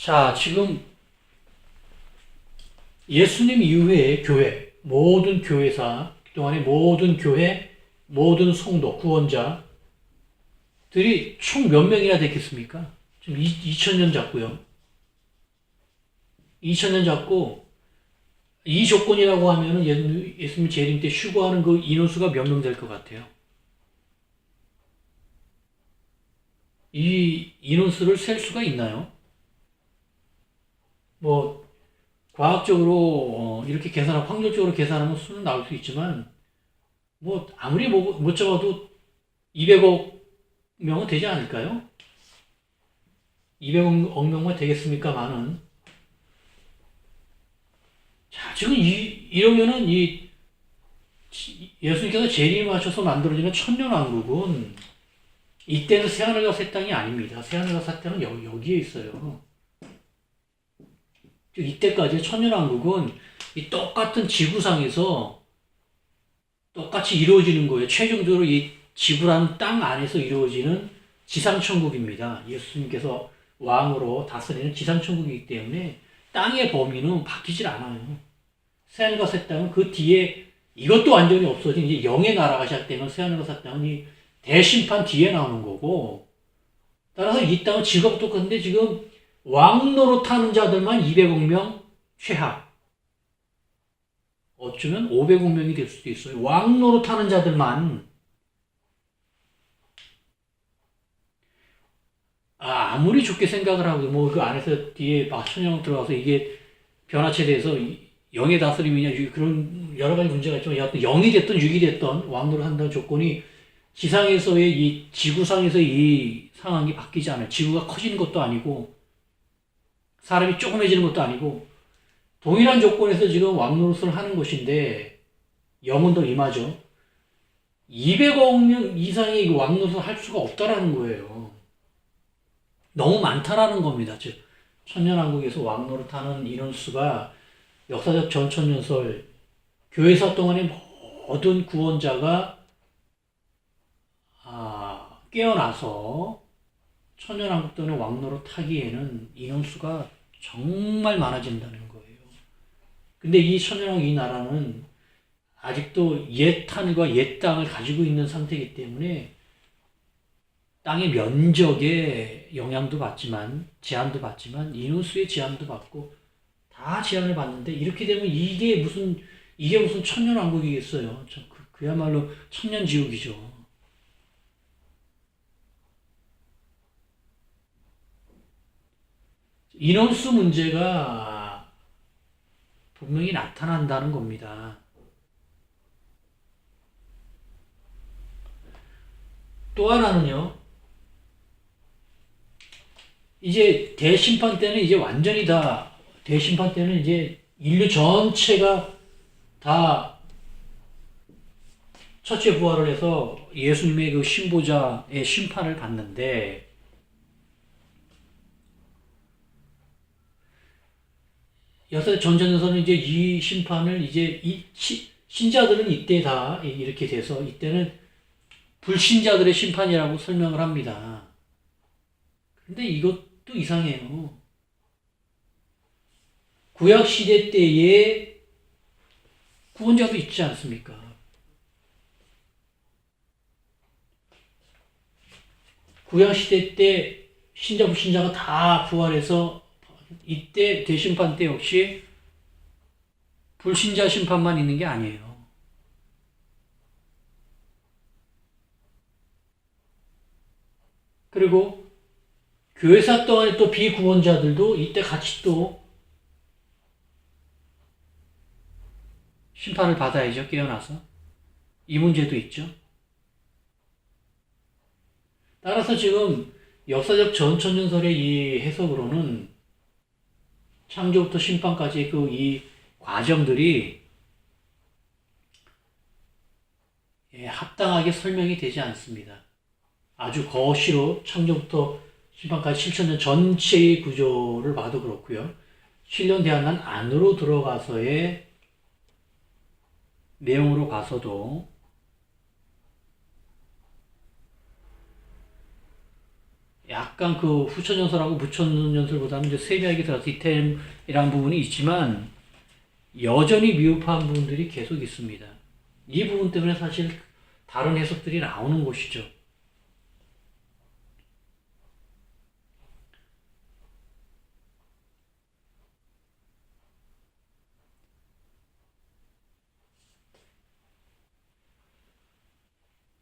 자, 지금 예수님 이후에 교회, 모든 교회사, 그동안의 모든 교회, 모든 성도, 구원자들이 총 몇 명이나 됐겠습니까? 지금 2000년 잡고요. 2000년 잡고 이 조건이라고 하면은 예수님 재림 때 휴거하는 그 인원수가 몇 명 될 것 같아요? 이 인원수를 셀 수가 있나요? 뭐 과학적으로 이렇게 계산하고 확률적으로 계산하면 수는 나올 수 있지만 뭐 아무리 못 잡아도 200억 명은 되지 않을까요? 200억 명만 되겠습니까? 많은. 자, 지금 이러면은 예수님께서 재림에 맞춰서 만들어지는 천년왕국은 이때는 새하늘과 새 땅이 아닙니다. 새하늘과 새 땅은 여기에 있어요. 이때까지 천년왕국은 이 똑같은 지구상에서 똑같이 이루어지는 거예요. 최종적으로 이 지구라는 땅 안에서 이루어지는 지상천국입니다. 예수님께서 왕으로 다스리는 지상천국이기 때문에 땅의 범위는 바뀌질 않아요. 새하늘과 새 땅은 그 뒤에 이것도 완전히 없어진 이제 영의 나라가 시작되면 새하늘과 새 땅은 이 대심판 뒤에 나오는 거고, 따라서 이 땅은 지구가 똑같은데 지금 왕노릇 하는 자들만 200억 명 최하, 어쩌면 500억 명이 될 수도 있어요. 왕노릇 하는 자들만. 아무리 좋게 생각을 하고 뭐 그 안에서 뒤에 천년 들어가서 이게 변화체에 대해서 영의 다스림이냐 그런 여러 가지 문제가 있지만 여하튼 영이 됐든 육이 됐든 왕노릇 한다는 조건이 지상에서의 이 지구상에서 이 상황이 바뀌지 않아요. 지구가 커지는 것도 아니고 사람이 조그매지는 것도 아니고 동일한 조건에서 지금 왕노릇을 하는 것인데 영은 더 임하죠. 200억 명 이상의 왕노릇을 할 수가 없다라는 거예요. 너무 많다라는 겁니다. 즉 천년왕국에서 왕노릇하는 인원수가 역사적 전천년설 교회사 동안의 모든 구원자가 깨어나서 천년왕국 때는 왕노릇 하기에는 인원수가 정말 많아진다는 거예요. 근데 이 천년왕국 이 나라는 아직도 옛 하늘과 옛 땅을 가지고 있는 상태이기 때문에 땅의 면적에 영향도 받지만 제한도 받지만 인원수의 제한도 받고 다 제한을 받는데 이렇게 되면 이게 무슨 천년왕국이겠어요. 그야말로 천년지옥이죠. 인원수 문제가 분명히 나타난다는 겁니다. 또 하나는요, 이제 대심판 때는 이제 완전히 대심판 때는 이제 인류 전체가 다 첫째 부활을 해서 예수님의 그 신보자의 심판을 받는데, 여기서 전전에서는 이제 이 심판을 이제 신자들은 이때 다 이렇게 돼서 이때는 불신자들의 심판이라고 설명을 합니다. 근데 이것도 이상해요. 구약 시대 때에 구원자도 있지 않습니까? 구약 시대 때 신자 불신자가 다 부활해서 이때 대심판 때 역시 불신자 심판만 있는 게 아니에요. 그리고 교회사 동안에 또 비구원자들도 이때 같이 또 심판을 받아야죠. 깨어나서. 이 문제도 있죠. 따라서 지금 역사적 전천년설의 이 해석으로는 창조부터 심판까지 그 이 과정들이 합당하게 설명이 되지 않습니다. 아주 거시로 창조부터 심판까지 7천년 전체의 구조를 봐도 그렇고요. 신령대한난 안으로 들어가서의 내용으로 가서도 약간 그 후천연설하고 무천연설보다는 이제 세미하게 들어서 이템이라는 부분이 있지만 여전히 미흡한 부분들이 계속 있습니다. 이 부분 때문에 사실 다른 해석들이 나오는 것이죠.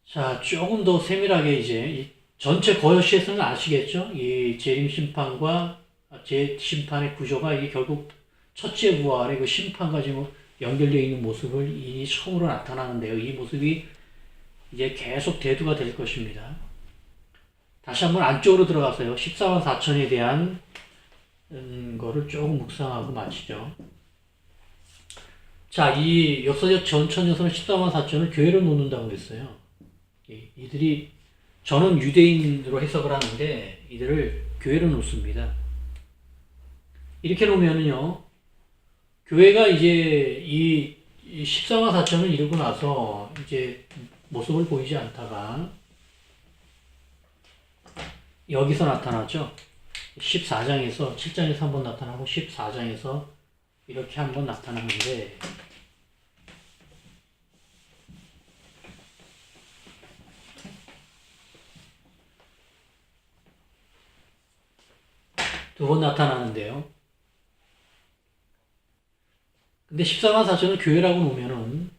자, 조금 더 세밀하게 이제 이 전체 거여시에서는 아시겠죠? 이 재림 심판과 재심판의 구조가 이게 결국 첫째 부활의 그 심판과 지금 연결되어 있는 모습을 이 처음으로 나타나는데요. 이 모습이 이제 계속 대두가 될 것입니다. 다시 한번 안쪽으로 들어가서요. 14만 4천에 대한 거를 조금 묵상하고 마치죠. 자, 이 역사적 전천에서는 14만 4천을 교회로 놓는다고 했어요. 이들이 저는 유대인으로 해석을 하는데 이들을 교회로 놓습니다. 이렇게 놓으면은요, 교회가 이제 이 14만 4천을 이루고 나서 이제 모습을 보이지 않다가 여기서 나타나죠. 14장에서 7장에서 한번 나타나고 14장에서 이렇게 한번 나타나는데 두 번 나타나는데요. 근데 14만 4천을 교회라고 놓으면은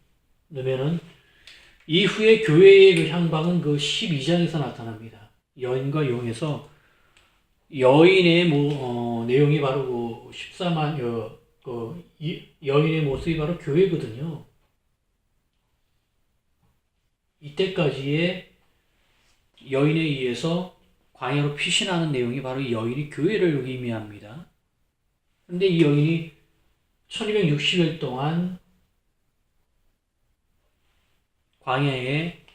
이후에 교회의 그 향방은 그 12장에서 나타납니다. 여인과 용에서 여인의 내용이 바로 그 14만 여인의 모습이 바로 교회거든요. 이때까지의 여인에 의해서 광야로 피신하는 내용이 바로 이 여인이 교회를 의미합니다. 근데 이 여인이 1260일 동안 광야에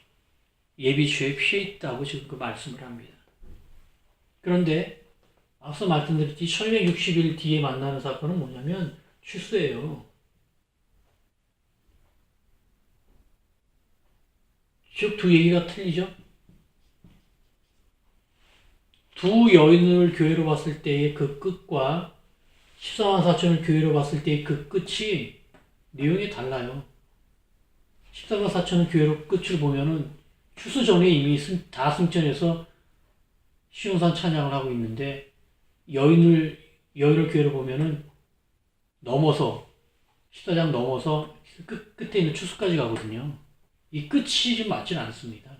예비추에 피해 있다고 지금 그 말씀을 합니다. 그런데 앞서 말씀드렸듯이 1260일 뒤에 만나는 사건은 뭐냐면 추수예요. 즉 두 얘기가 틀리죠? 두 여인을 교회로 봤을 때의 그 끝과 14만 4천을 교회로 봤을 때의 그 끝이 내용이 달라요. 14만 4천을 교회로 끝을 보면은 추수 전에 이미 다 승천해서 시온산 찬양을 하고 있는데 여인을 교회로 보면은 넘어서 14장 넘어서 끝에 있는 추수까지 가거든요. 이 끝이 좀 맞진 않습니다.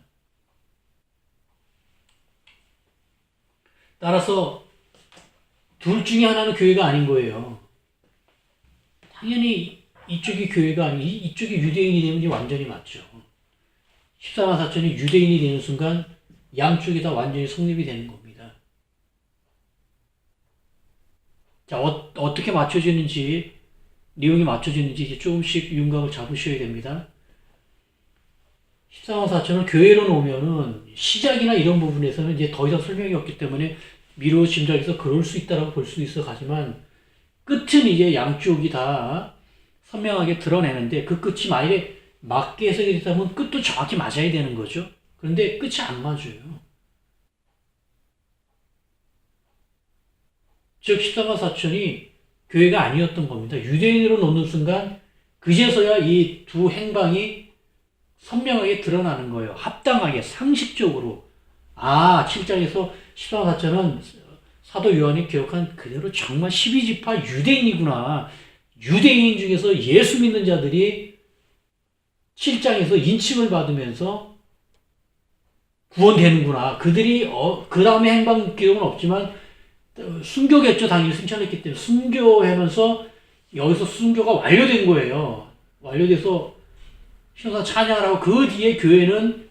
따라서 둘 중에 하나는 교회가 아닌 거예요. 당연히 이쪽이 교회가 아니고 이쪽이 유대인이 되면 완전히 맞죠. 14만 4천이 유대인이 되는 순간 양쪽이 다 완전히 성립이 되는 겁니다. 자, 어떻게 맞춰지는지, 내용이 맞춰지는지 이제 조금씩 윤곽을 잡으셔야 됩니다. 14만 4천을 교회로 놓으면은 시작이나 이런 부분에서는 이제 더 이상 설명이 없기 때문에 미루어 짐작해서 그럴 수 있다라고 볼 수 있어 가지만 끝은 이제 양쪽이 다 선명하게 드러내는데 그 끝이 만약에 맞게 해석이 됐다면 끝도 정확히 맞아야 되는 거죠. 그런데 끝이 안 맞아요. 즉 14만 4천이 교회가 아니었던 겁니다. 유대인으로 놓는 순간 그제서야 이 두 행방이 선명하게 드러나는 거예요. 합당하게 상식적으로 7장에서 14만 4천은 사도 요한이 기록한 그대로 정말 12지파 유대인이구나. 유대인 중에서 예수 믿는 자들이 7장에서 인침을 받으면서 구원되는구나. 그들이 그 다음에 행방 기록은 없지만 순교겠죠. 당연히 승천했기 때문에 순교하면서 여기서 순교가 완료된 거예요. 완료돼서 신사 찬양을 하고 그 뒤에 교회는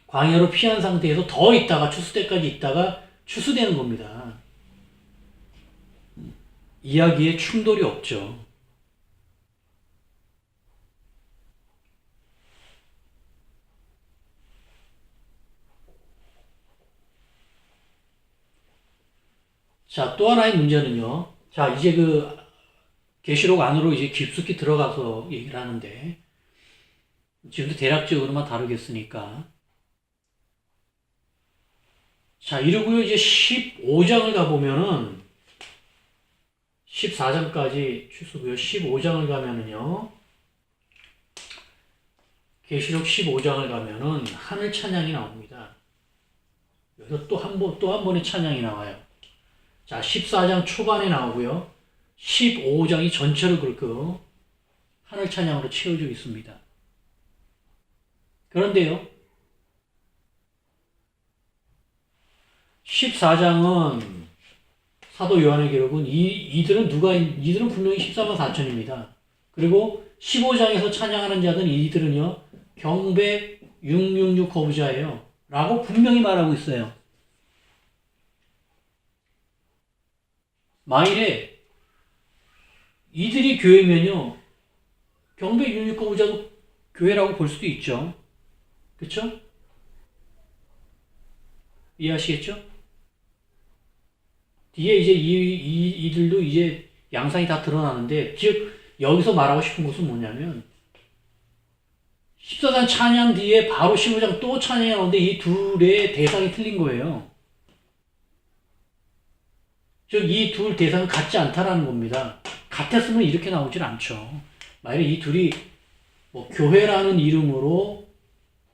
광야로 피한 상태에서 더 있다가 추수 때까지 있다가 추수되는 겁니다. 이야기에 충돌이 없죠. 자, 또 하나의 문제는요. 자, 이제 그 계시록 안으로 이제 깊숙이 들어가서 얘기를 하는데 지금도 대략적으로만 다루겠으니까 자, 이러고요. 이제 15장을 가보면은 14장까지 취소고요. 15장을 가면은요. 계시록 15장을 가면은 하늘 찬양이 나옵니다. 여기서 또 한 번의 찬양이 나와요. 자, 14장 초반에 나오고요. 15장이 전체로 그렇게 하늘 찬양으로 채워져 있습니다. 그런데요. 14장은 사도 요한의 기록은 이들은 분명히 14만 4천입니다. 그리고 15장에서 찬양하는 자들은 이들은요. 경배 666 거부자예요. 라고 분명히 말하고 있어요. 만일에 이들이 교회면요. 경배 666 거부자도 교회라고 볼 수도 있죠. 그쵸? 이해하시겠죠? 뒤에 이제 이들도 이제 양상이 다 드러나는데, 즉, 여기서 말하고 싶은 것은 뭐냐면, 14장 찬양 뒤에 바로 15장 또 찬양이 나오는데 이 둘의 대상이 틀린 거예요. 즉, 이 둘 대상은 같지 않다라는 겁니다. 같았으면 이렇게 나오질 않죠. 만약에 이 둘이 뭐 교회라는 이름으로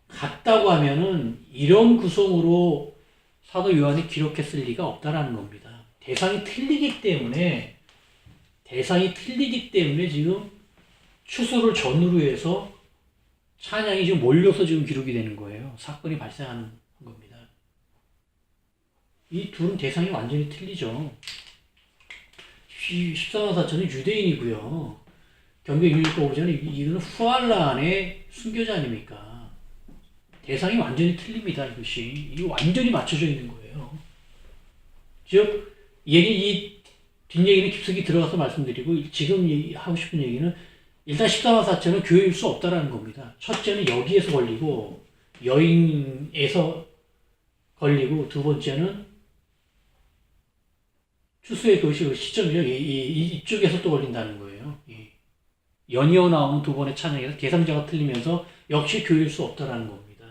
같다고 하면은 이런 구성으로 사도 요한이 기록했을 리가 없다라는 겁니다. 대상이 틀리기 때문에 지금 추수를 전후로 해서 찬양이 지금 몰려서 지금 기록이 되는 거예요. 사건이 발생하는 겁니다. 이 둘은 대상이 완전히 틀리죠. 14만 4천은 유대인이고요. 경배 666 거부자는 이거는 후알라 안에 순교자 아닙니까? 대상이 완전히 틀립니다. 이거 완전히 맞춰져 있는 거예요. 즉, 이 뒷얘기는 깊숙이 들어가서 말씀드리고, 지금 하고 싶은 얘기는 일단 14만 4천은 교회일 수 없다라는 겁니다. 첫째는 여기에서 걸리고, 여인에서 걸리고, 두 번째는 추수의 그 시점이죠. 이쪽에서 또 걸린다는 거예요. 연이어 나오는 두 번의 찬양에서 대상자가 틀리면서 역시 교회일 수 없다라는 겁니다.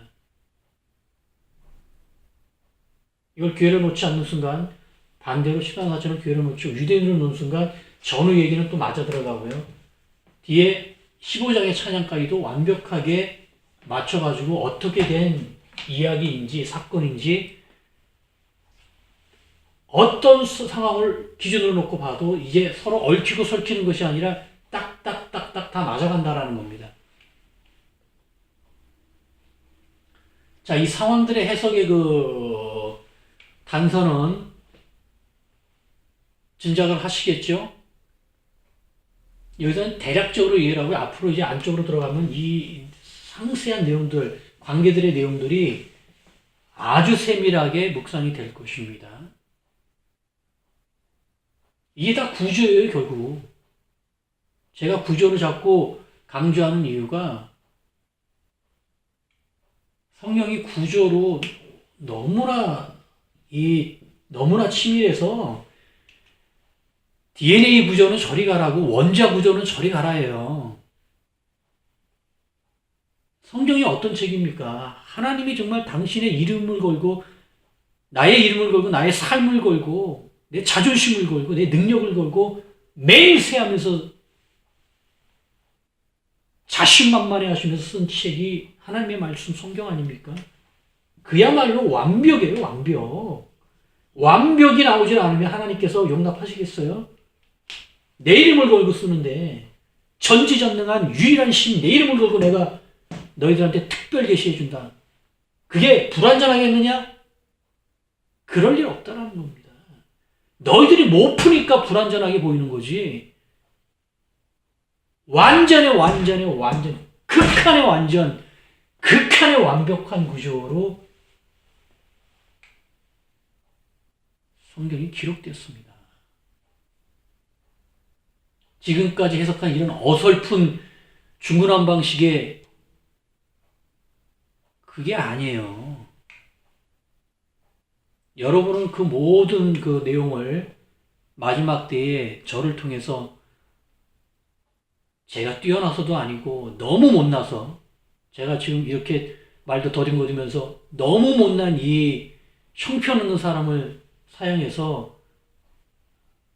이걸 기회를 놓지 않는 순간 반대로 14만 4천은 기회를 놓치고 유대인으로 놓는 순간 전후 얘기는 또 맞아 들어가고요. 뒤에 15장의 찬양까지도 완벽하게 맞춰가지고 어떻게 된 이야기인지 사건인지 어떤 상황을 기준으로 놓고 봐도 이제 서로 얽히고 설키는 것이 아니라 딱딱딱딱 다 맞아간다라는 겁니다. 자, 이 상황들의 해석의 그 단서는 짐작을 하시겠죠? 여기서는 대략적으로 이해를 하고 앞으로 이제 안쪽으로 들어가면 이 상세한 내용들, 관계들의 내용들이 아주 세밀하게 묵상이 될 것입니다. 이게 다 구조예요, 결국. 제가 구조를 자꾸 강조하는 이유가 성령이 구조로 너무나 치밀해서 DNA 구조는 저리 가라고 원자 구조는 저리 가라예요. 성경이 어떤 책입니까? 하나님이 정말 당신의 이름을 걸고 나의 이름을 걸고 나의 삶을 걸고 내 자존심을 걸고 내 능력을 걸고 매일 세하면서 자신만만해 하시면서 쓴 책이 하나님의 말씀 성경 아닙니까? 그야말로 완벽이에요, 완벽. 완벽이 나오질 않으면 하나님께서 용납하시겠어요? 내 이름을 걸고 쓰는데 전지전능한 유일한 신 내 이름을 걸고 내가 너희들한테 특별 계시해준다. 그게 불완전하겠느냐? 그럴 일 없다라는 겁니다. 너희들이 못 푸니까 불완전하게 보이는 거지. 완전히 극한의 완벽한 구조로 성경이 기록되었습니다. 지금까지 해석한 이런 어설픈 중구난 방식의 그게 아니에요. 여러분은 그 모든 그 내용을 마지막 때에 저를 통해서 제가 뛰어나서도 아니고 너무 못나서 제가 지금 이렇게 말도 더듬거리면서 너무 못난 이 형편없는 사람을 사용해서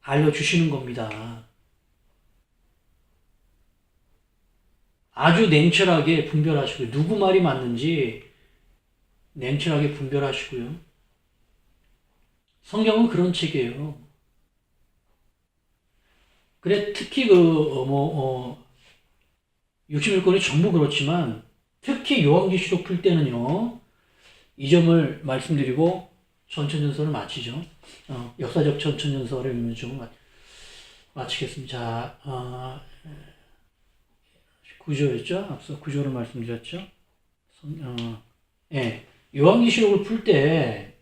알려주시는 겁니다. 아주 냉철하게 분별하시고요. 누구 말이 맞는지 냉철하게 분별하시고요. 성경은 그런 책이에요. 그래, 특히 66권이 전부 그렇지만, 특히 요한계시록 풀 때는요, 이 점을 말씀드리고 전천전설을 마치죠. 역사적 전천전설의 의미를 마치겠습니다. 자, 구조였죠? 앞서 구조를 말씀드렸죠? 예. 요한계시록을 풀 때,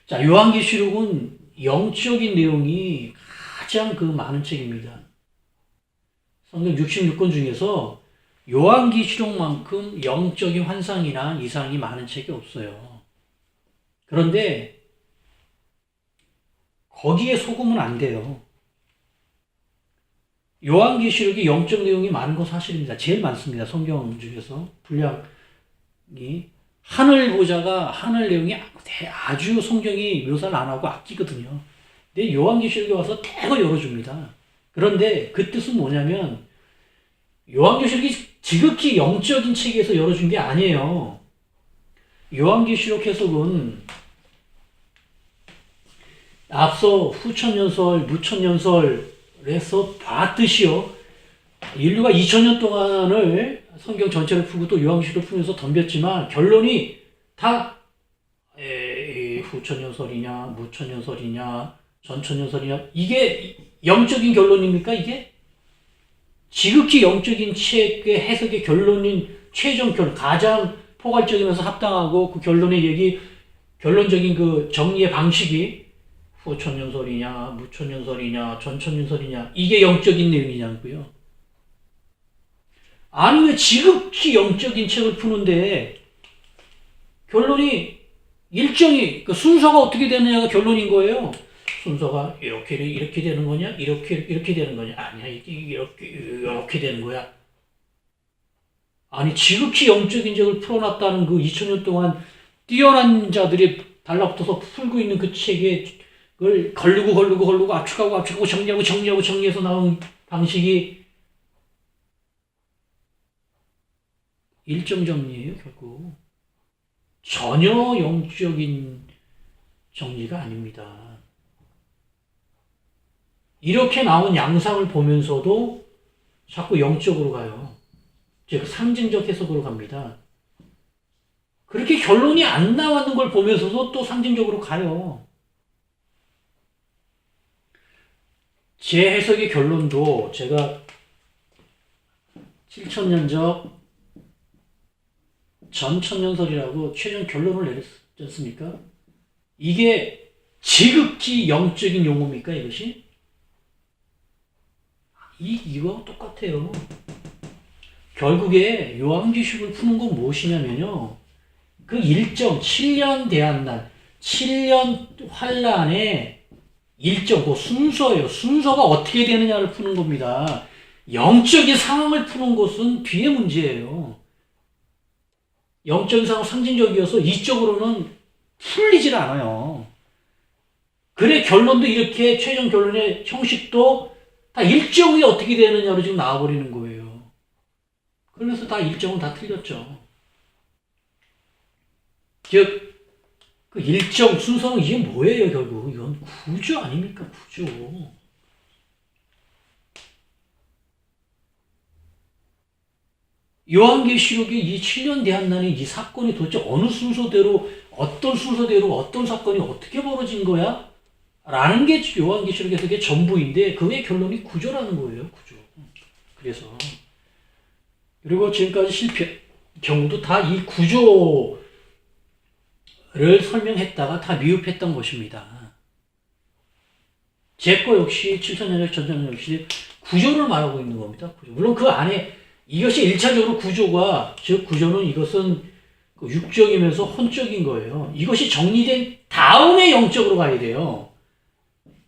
자, 요한계시록은 영적인 내용이 가장 많은 책입니다. 성경 66권 중에서 요한계시록만큼 영적인 환상이나 이상이 많은 책이 없어요. 그런데 거기에 속으면 안 돼요. 요한계시록이 영적 내용이 많은 건 사실입니다. 제일 많습니다. 성경 중에서 분량이. 하늘 보자가 하늘 내용이 아주 성경이 묘사를 안 하고 아끼거든요. 근데 요한계시록에 와서 대거 열어줍니다. 그런데 그 뜻은 뭐냐면 요한계시록이 지극히 영적인 책에서 열어준 게 아니에요. 요한계시록 해석은 앞서 후천년설, 무천년설에서 봤듯이요. 인류가 2000년 동안을 성경 전체를 풀고 또 요한계시록 풀면서 덤볐지만 결론이 다 후천년설이냐 무천년설이냐 전천년설이냐 이게 영적인 결론입니까 이게? 지극히 영적인 책의 해석의 결론인 최종 결론 가장 포괄적이면서 합당하고 그 결론의 얘기 결론적인 그 정리의 방식이 후천년설이냐 무천년설이냐 전천년설이냐 이게 영적인 내용이냐고요. 아니 왜 지극히 영적인 책을 푸는데 결론이 일정이 그 순서가 어떻게 되느냐가 결론인 거예요. 순서가 이렇게 되는 거냐? 이렇게 되는 거냐? 아니야 이렇게 되는 거야. 아니 지극히 영적인 책을 풀어놨다는 그 2000년 동안 뛰어난 자들이 달라붙어서 풀고 있는 그 책에 그걸 걸르고 압축하고 정리해서 나온 방식이 일정 정리예요, 결국. 전혀 영적인 정리가 아닙니다. 이렇게 나온 양상을 보면서도 자꾸 영적으로 가요. 즉, 상징적 해석으로 갑니다. 그렇게 결론이 안 나왔는 걸 보면서도 또 상징적으로 가요. 제 해석의 결론도 제가 7000년적 전천년설이라고 최종 결론을 내렸지 않습니까? 이게 지극히 영적인 용어입니까, 이것이? 이거 똑같아요. 결국에 요한계시록을 푸는 건 무엇이냐면요. 그 일정, 7년 대한날, 7년 환란의 일정, 그 순서예요. 순서가 어떻게 되느냐를 푸는 겁니다. 영적인 상황을 푸는 것은 뒤의 문제예요. 영적인 상황 상징적이어서 이쪽으로는 풀리질 않아요. 그래 결론도 이렇게 최종 결론의 형식도 다 일정이 어떻게 되느냐로 지금 나와버리는 거예요. 그래서 다 일정은 다 틀렸죠. 즉, 그 일정 순서는 이게 뭐예요, 결국? 이건 구조 아닙니까, 구조. 요한계시록의 이 7년 대한난의 이 사건이 도대체 어느 순서대로, 어떤 사건이 어떻게 벌어진 거야? 라는 게 요한계시록 해석의 전부인데, 그의 결론이 구조라는 거예요, 구조. 그래서. 그리고 지금까지 실패, 경우도 다 이 구조를 설명했다가 다 미흡했던 것입니다. 제 거 역시 7000년적 전천년 역시 구조를 말하고 있는 겁니다. 구조. 물론 그 안에 이것이 1차적으로 구조가, 즉 구조는 이것은 육적이면서 혼적인 거예요. 이것이 정리된 다음에 영적으로 가야 돼요.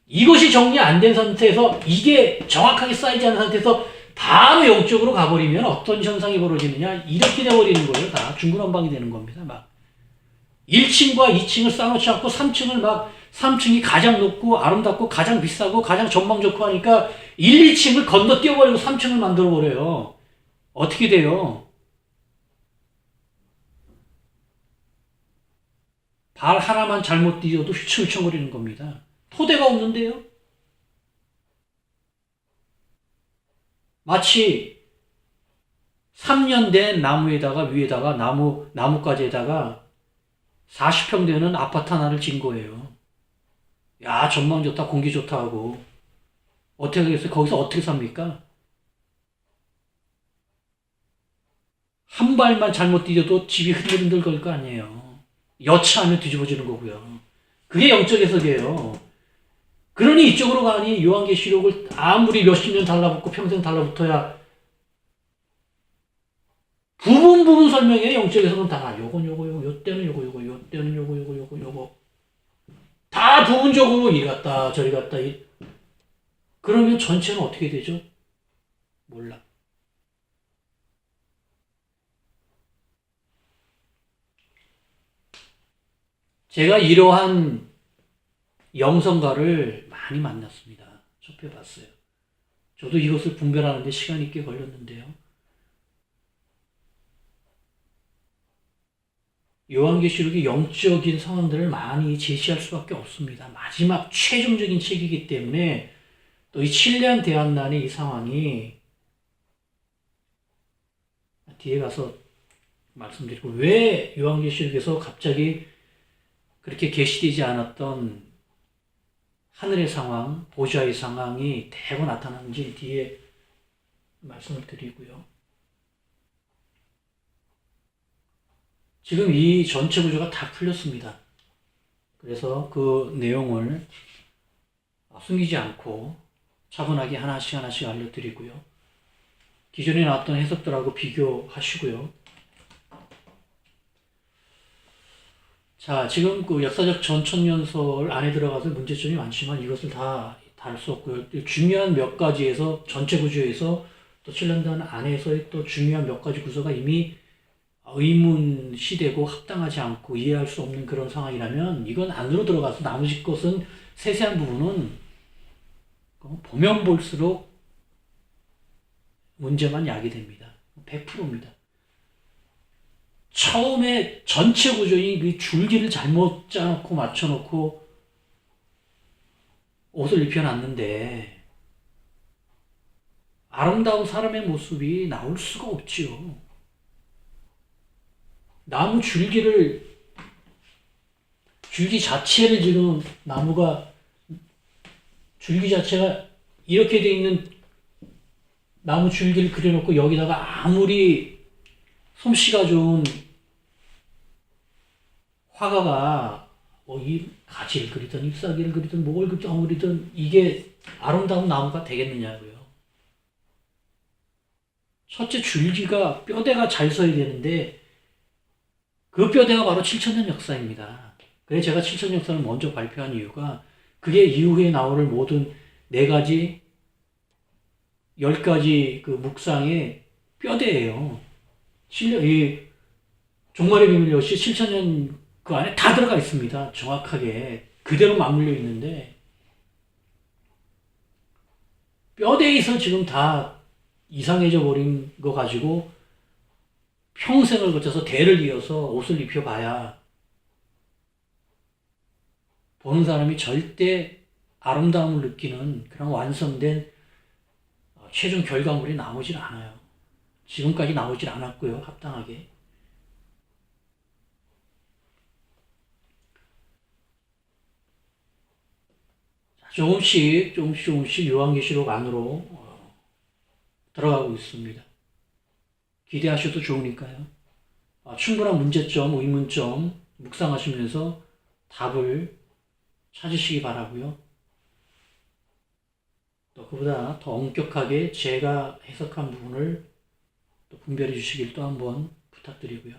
이것이 정리 안 된 상태에서 이게 정확하게 쌓이지 않은 상태에서 바로 영적으로 가버리면 어떤 현상이 벌어지느냐 이렇게 돼버리는 거예요. 다 중구난방이 되는 겁니다. 막 1층과 2층을 쌓아놓지 않고 3층을 막 3층이 가장 높고 아름답고 가장 비싸고 가장 전망 좋고 하니까 1, 2층을 건너뛰어버리고 3층을 만들어버려요. 어떻게 돼요? 발 하나만 잘못 디뎌도 휘청휘청거리는 겁니다. 토대가 없는데요? 마치 3년 된 나무에다가 위에다가 나무가지에다가 40평 되는 아파트 하나를 진 거예요. 야, 전망 좋다, 공기 좋다 하고. 어떻게 하겠어요? 거기서 어떻게 삽니까? 한 발만 잘못 디뎌도 집이 흔들흔들 걸 거 아니에요. 여차하면 뒤집어지는 거고요. 그게 영적 해석이에요. 그러니 이쪽으로 가니 요한계시록을 아무리 몇십 년 달라붙고 평생 달라붙어야 부분 설명해. 영적 해석은 다 요건 요거 요때는 요거 요때는 요거 다 부분적으로 이리 갔다 저리 갔다. 그러면 전체는 어떻게 되죠? 몰라. 제가 이러한 영성가를 많이 만났습니다. 접해봤어요. 저도 이것을 분별하는데 시간이 꽤 걸렸는데요. 요한계시록이 영적인 상황들을 많이 제시할 수밖에 없습니다. 마지막 최종적인 책이기 때문에 또 이 칠레안 대환란의 이 상황이 뒤에 가서 말씀드리고, 왜 요한계시록에서 갑자기 그렇게 계시되지 않았던 하늘의 상황, 보좌의 상황이 대거 나타나는지 뒤에 말씀을 드리고요. 지금 이 전체 구조가 다 풀렸습니다. 그래서 그 내용을 숨기지 않고 차분하게 하나씩 알려드리고요. 기존에 나왔던 해석들하고 비교하시고요. 자, 지금 그 역사적 전천년설 안에 들어가서 문제점이 많지만 이것을 다 다룰 수 없고요. 중요한 몇 가지에서 전체 구조에서 또 칠년단 안에서의 또 중요한 몇 가지 구조가 이미 의문시되고 합당하지 않고 이해할 수 없는 그런 상황이라면 이건 안으로 들어가서 나머지 것은 세세한 부분은 보면 볼수록 문제만 야기됩니다. 100%입니다. 처음에 전체 구조인 그 줄기를 잘못 짜놓고 맞춰놓고 옷을 입혀놨는데 아름다운 사람의 모습이 나올 수가 없지요. 나무 줄기 자체를 지금 줄기 자체가 이렇게 돼 있는 나무 줄기를 그려놓고 여기다가 아무리 솜씨가 좋은 화가가 이 가지를 그리든 잎사귀를 그리든 뭘 그리든 아무리든 이게 아름다운 나무가 되겠느냐고요. 첫째, 줄기가 뼈대가 잘 서야 되는데 그 뼈대가 바로 7천년 역사입니다. 그래서 제가 7천년 역사를 먼저 발표한 이유가 그게 이후에 나올 모든 4가지, 10가지 그 묵상의 뼈대예요. 이 종말의 비밀 역시 7천년 그 안에 다 들어가 있습니다. 정확하게 그대로 맞물려 있는데 뼈대에서 지금 다 이상해져 버린 거 가지고 평생을 거쳐서 대를 이어서 옷을 입혀봐야 보는 사람이 절대 아름다움을 느끼는 그런 완성된 최종 결과물이 나오질 않아요. 지금까지 나오질 않았고요. 합당하게. 조금씩 요한계시록 안으로 들어가고 있습니다. 기대하셔도 좋으니까요. 충분한 문제점, 의문점 묵상하시면서 답을 찾으시기 바라고요. 또 그보다 더 엄격하게 제가 해석한 부분을 또 분별해 주시길 또 한번 부탁드리고요.